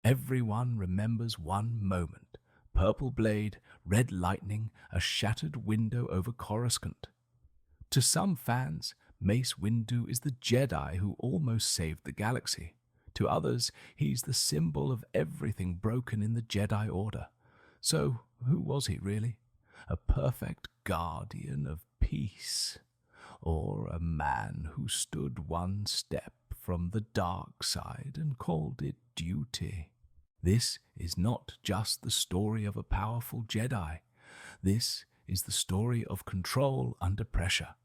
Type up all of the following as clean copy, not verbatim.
Everyone remembers one moment: purple blade, red lightning, a shattered window over Coruscant. To some fans, Mace Windu is the Jedi who almost saved the galaxy. To others, he's the symbol of everything broken in the Jedi Order. So, who was he really? A perfect guardian of peace? Or a man who stood one step from the dark side and called it duty? This is not just the story of a powerful Jedi. This is the story of control under pressure,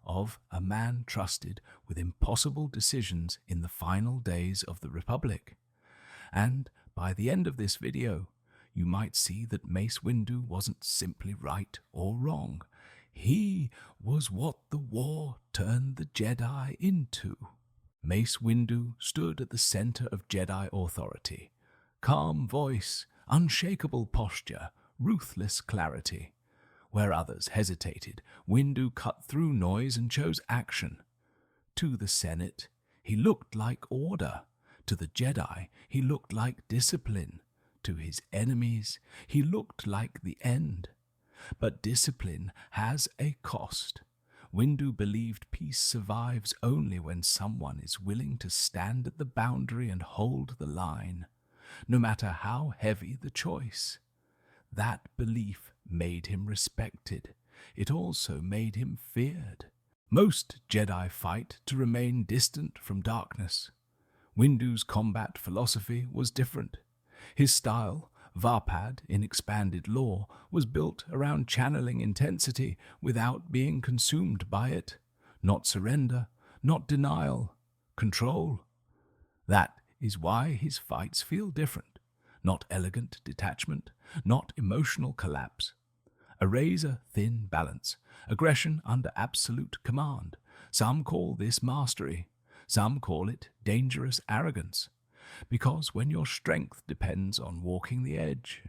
of a man trusted with impossible decisions in the final days of the Republic. And by the end of this video, you might see that Mace Windu wasn't simply right or wrong. He was what the war turned the Jedi into. Mace Windu stood at the center of Jedi authority. Calm voice, unshakable posture, ruthless clarity. Where others hesitated, Windu cut through noise and chose action. To the Senate, he looked like order. To the Jedi, he looked like discipline. To his enemies, he looked like the end. But discipline has a cost. Windu believed peace survives only when someone is willing to stand at the boundary and hold the line, no matter how heavy the choice. That belief made him respected. It also made him feared. Most Jedi fight to remain distant from darkness. Windu's combat philosophy was different. His style, Vaapad in expanded lore, was built around channeling intensity without being consumed by it. Not surrender, not denial, control. That is why his fights feel different. Not elegant detachment, not emotional collapse. A razor-thin balance, aggression under absolute command. Some call this mastery. Some call it dangerous arrogance. Because when your strength depends on walking the edge,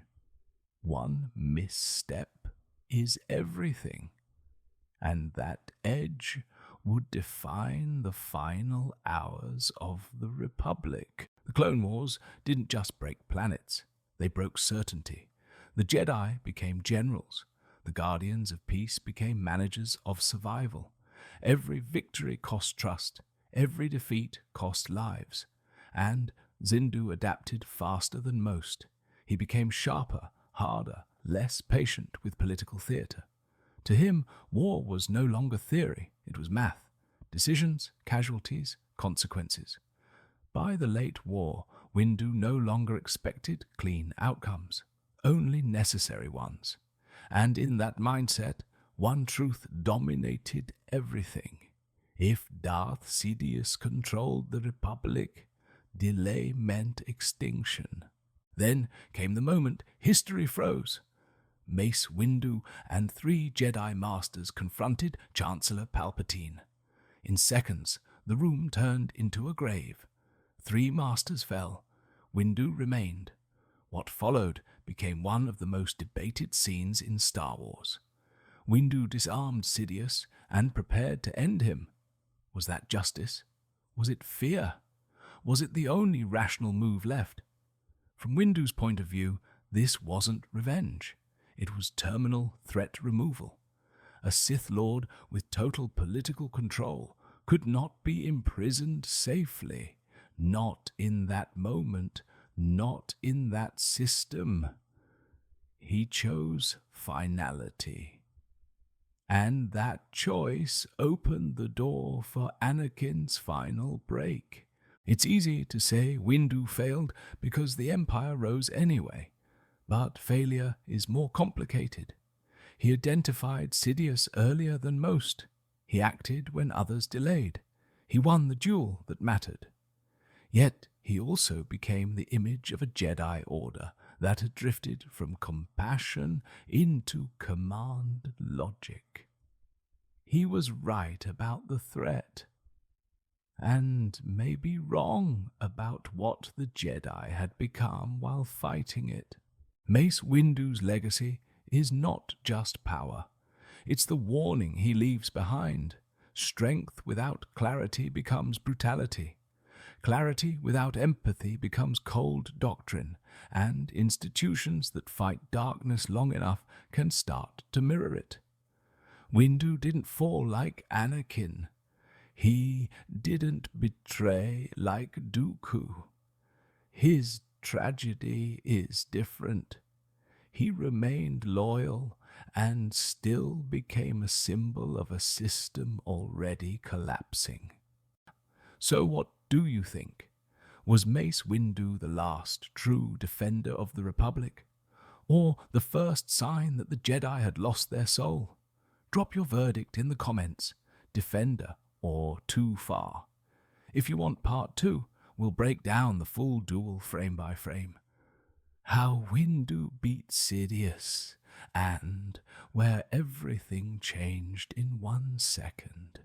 one misstep is everything. And that edge would define the final hours of the Republic. The Clone Wars didn't just break planets, they broke certainty. The Jedi became generals. The Guardians of Peace became managers of survival. Every victory cost trust. Every defeat cost lives. And Zindu adapted faster than most. He became sharper, harder, less patient with political theatre. To him, war was no longer theory, it was math. Decisions, casualties, consequences. By the late war, Windu no longer expected clean outcomes, only necessary ones. And in that mindset, one truth dominated everything. If Darth Sidious controlled the Republic, delay meant extinction. Then came the moment history froze. Mace Windu and 3 Jedi Masters confronted Chancellor Palpatine. In seconds, the room turned into a grave. 3 Masters fell. Windu remained. What followed became one of the most debated scenes in Star Wars. Windu disarmed Sidious and prepared to end him. Was that justice? Was it fear? Was it the only rational move left? From Windu's point of view, this wasn't revenge. It was terminal threat removal. A Sith Lord with total political control could not be imprisoned safely. Not in that moment, not in that system. He chose finality. And that choice opened the door for Anakin's final break. It's easy to say Windu failed because the Empire rose anyway. But failure is more complicated. He identified Sidious earlier than most. He acted when others delayed. He won the duel that mattered. Yet he also became the image of a Jedi Order that had drifted from compassion into command logic. He was right about the threat, and maybe wrong about what the Jedi had become while fighting it. Mace Windu's legacy is not just power. It's the warning he leaves behind. Strength without clarity becomes brutality. Clarity without empathy becomes cold doctrine, and institutions that fight darkness long enough can start to mirror it. Windu didn't fall like Anakin. He didn't betray like Dooku. His tragedy is different. He remained loyal and still became a symbol of a system already collapsing. So what do you think? Was Mace Windu the last true defender of the Republic? Or the first sign that the Jedi had lost their soul? Drop your verdict in the comments, defender or too far. If you want part 2, we'll break down the full duel frame by frame. How Windu beat Sidious, and where everything changed in 1 second.